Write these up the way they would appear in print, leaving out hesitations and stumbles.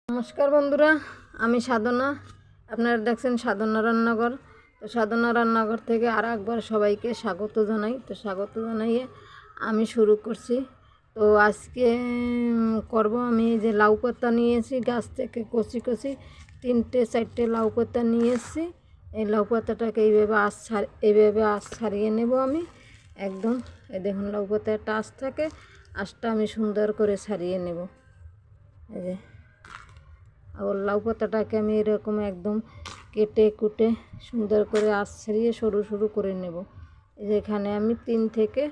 নমস্কার বন্ধুরা, আমি সাধনা। আপনারা দেখছেন সাধনা রান্নাঘর। তো সাধনা রান্নাঘর থেকে আর একবার সবাইকে স্বাগত জানাই। তো স্বাগত জানাইয়ে আমি শুরু করছি। তো আজকে করব আমি যে লাউ পাতা নিয়েছি গাছ থেকে কচি কচি 3-4টে লাউ পাতা নিয়ে এসেছি। এই লাউ পাতাটাকে এইভাবে আঁশ ছাড়িয়ে নেব আমি একদম। এই দেখুন লাউ পাতায় একটা আঁশ থাকে, আঁশটা আমি সুন্দর করে ছাড়িয়ে নেব। এই যে আর লাউ পাতাটাকে আমি এরকম একদম কেটে কুটে সুন্দর করে আঁশ ছাড়িয়ে সরু সরু করে নেব। এখানে আমি 3 থেকে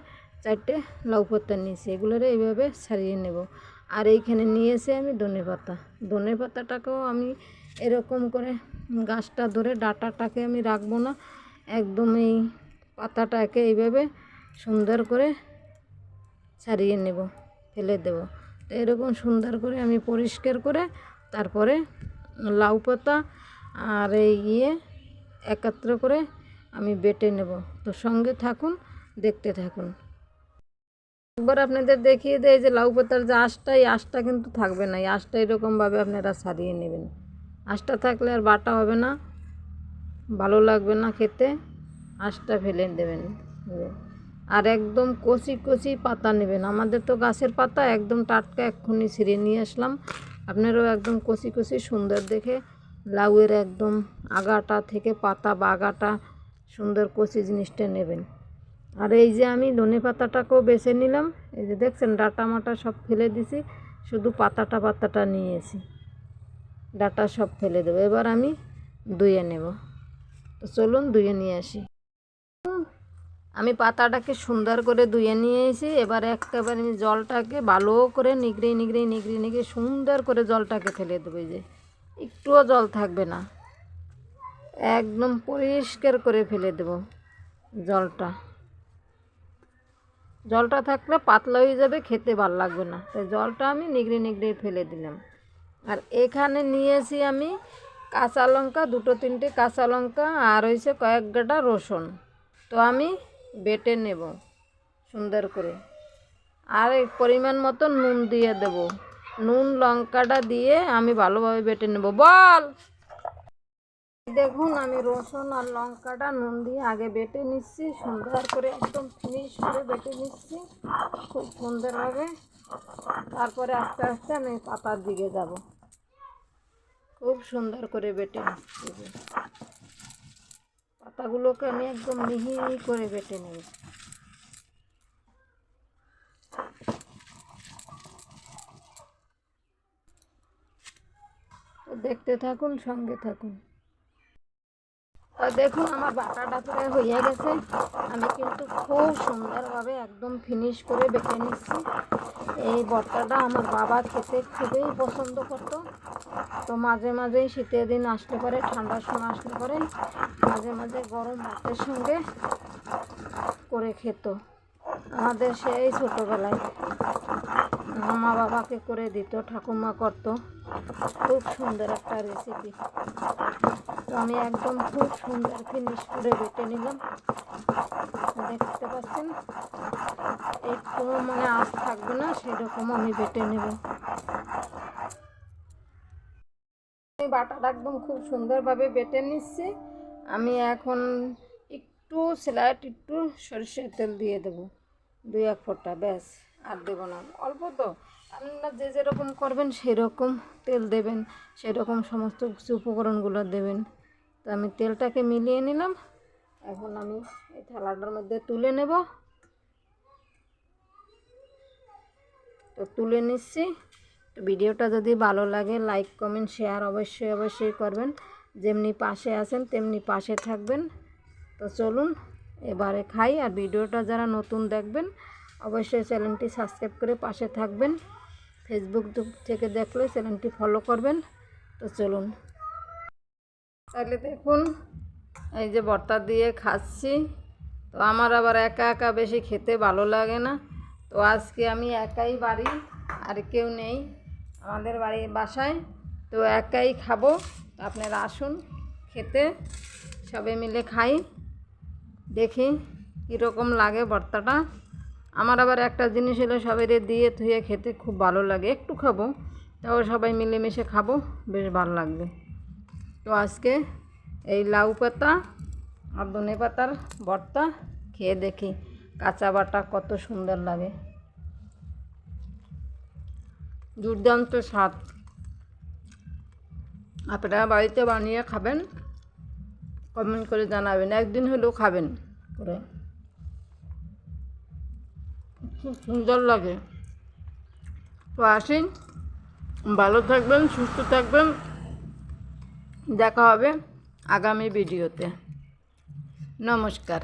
4টে লাউ পাতা নিয়েছি, এগুলোর এইভাবে ছাড়িয়ে নেব। আর এইখানে নিয়েছি আমি ধনে পাতাটাকেও আমি এরকম করে গাছটা ধরে ডাঁটাটাকে আমি রাখবো না, একদম এই পাতাটাকে এইভাবে সুন্দর করে ছাড়িয়ে নেব, ফেলে দেব। তো এরকম সুন্দর করে আমি পরিষ্কার করে তারপরে লাউ পাতা আর এই একত্র করে আমি বেটে নেব। তো সঙ্গে থাকুন, দেখতে থাকুন। একবার আপনাদের দেখিয়ে দেয় যে লাউ পাতার যে আঁশটা, এই আঁশটা কিন্তু থাকবে না। এই আঁশটা এরকমভাবে আপনারা ছাড়িয়ে নেবেন। আঁশটা থাকলে আর বাটা হবে না, ভালো লাগবে না খেতে। আঁশটা ফেলে দেবেন। আর একদম কচি কচি পাতা নেবেন। আমাদের তো গাছের পাতা একদম টাটকা, এক্ষুনি ছিঁড়ে নিয়ে আসলাম। আপনারাও একদম কচি কচি সুন্দর দেখে লাউয়ের একদম আগাটা থেকে পাতা বা আগাটা সুন্দর কচি জিনিসটা নেবেন। আর এই যে আমি ধনে পাতাটাকেও বেছে নিলাম। এই যে দেখছেন ডাঁটা মাটা সব ফেলে দিছি, শুধু পাতাটা নিয়েছি, ডাঁটা সব ফেলে দেবো। এবার আমি ধুয়ে নেব। তো চলুন ধুয়ে নিয়ে আসি। আমি পাতাটাকে সুন্দর করে ধুয়ে নিয়ে এসেছি। এবার একেবারে আমি জলটাকে ভালো করে নিগড়ে সুন্দর করে জলটাকে ফেলে দেবো। যে একটুও জল থাকবে না, একদম পরিষ্কার করে ফেলে দেব জলটা থাকলে পাতলা হয়ে যাবে, খেতে ভালো লাগবে না। তাই জলটা আমি নিগড়ে ফেলে দিলাম। আর এখানে নিয়েছি আমি কাঁচা লঙ্কা, 2-3টে কাঁচা লঙ্কা, আর হয়েছে কয়েক গাঁটা রসুন। তো আমি বেটে নেব সুন্দর করে। আর এই পরিমাণ মতো নুন দিয়ে দেব। নুন লঙ্কাটা দিয়ে আমি ভালোভাবে বেটে নেব। দেখুন আমি রসুন আর লঙ্কাটা নুন দিয়ে আগে বেটে নিচ্ছি, সুন্দর করে একদম ফিনিশ করে বেটে নিচ্ছি খুব সুন্দরভাবে। তারপরে আস্তে আস্তে আমি পাতার দিকে যাব। খুব সুন্দর করে বেটে নিচ্ছি। পাতাগুলোকে আমি একদম মিহি করে বেটে নেব। দেখতে থাকুন, সঙ্গে থাকুন। দেখুন আমার বাটাটা প্রায় হয়ে গেছে। আমি কিন্তু খুব সুন্দরভাবে একদম ফিনিশ করে বেটে নিচ্ছি। এই ভর্তাটা আমার বাবা খেতে খুবই পছন্দ করতো। তো মাঝে মাঝেই শীতের দিন আসলে পরে, ঠান্ডার সময় আসলে পরে মাঝে মাঝে গরম ভাতের সঙ্গে করে খেত। আমাদের সেই ছোটোবেলায় মা বাবাকে করে দিত, ঠাকুমা করতো। খুব সুন্দর একটা রেসিপি। তো আমি একদম খুব সুন্দর ফিনিশ করে বেটে নিলাম। দেখতে পাচ্ছেন একটু মানে আঁশ থাকবে না, সেরকম আমি বেটে নেব। আমি বাটাটা একদম খুব সুন্দরভাবে বেটে নিচ্ছি। আমি এখন একটু সরিষার তেল দিয়ে দেবো, 2-1 ফোঁটা, ব্যাস। আর দেবো না, অল্প তো। আপনারা যে যেরকম করবেন সেরকম তেল দেবেন, সেরকম সমস্ত কিছু উপকরণগুলো দেবেন। তো আমি তেলটাকে মিলিয়ে নিলাম। এখন আমি এই থালাটার মধ্যে তুলে নেব। তো তুলে নিচ্ছি। তো ভিডিওটা যদি ভালো লাগে লাইক কমেন্ট শেয়ার অবশ্যই করবেন। যেমনি পাশে আছেন তেমনি পাশে থাকবেন। তো চলুন এবারে খাই। আর ভিডিওটা যারা নতুন দেখবেন অবশ্যই চ্যানেলটি সাবস্ক্রাইব করে পাশে থাকবেন। ফেসবুক থেকে দেখলে চ্যানেলটি ফলো করবেন। তো চলুন তাহলে দেখুন এই যে ভর্তা দিয়ে খাচ্ছি। তো আমার আবার একা একা বেশি খেতে ভালো লাগে না। তো আজকে আমি একাই বাড়ি, আর কেউ নেই আমাদের বাসায়। তো একাই খাবো। আপনারা আসুন খেতে, সবাই মিলে খাই, দেখি কীরকম লাগে ভর্তাটা। আমার আবার একটা জিনিস হলো সবাই দিয়ে ধুয়ে খেতে খুব ভালো লাগে। একটু খাবো তাও সবাই মিলেমিশে খাবো, বেশ ভালো লাগবে। তো আজকে এই লাউ পাতা আর ধনে পাতার ভর্তা খেয়ে দেখি কাঁচা বাটা কত সুন্দর লাগে, দুর্দান্ত স্বাদ। আপনারা বাড়িতে বানিয়ে খাবেন, কমেন্ট করে জানাবেন, একদিন হলেও খাবেন করে, খুব সুন্দর লাগে। তো আসেন, ভালো থাকবেন, সুস্থ থাকবেন, দেখা হবে আগামী ভিডিওতে। নমস্কার।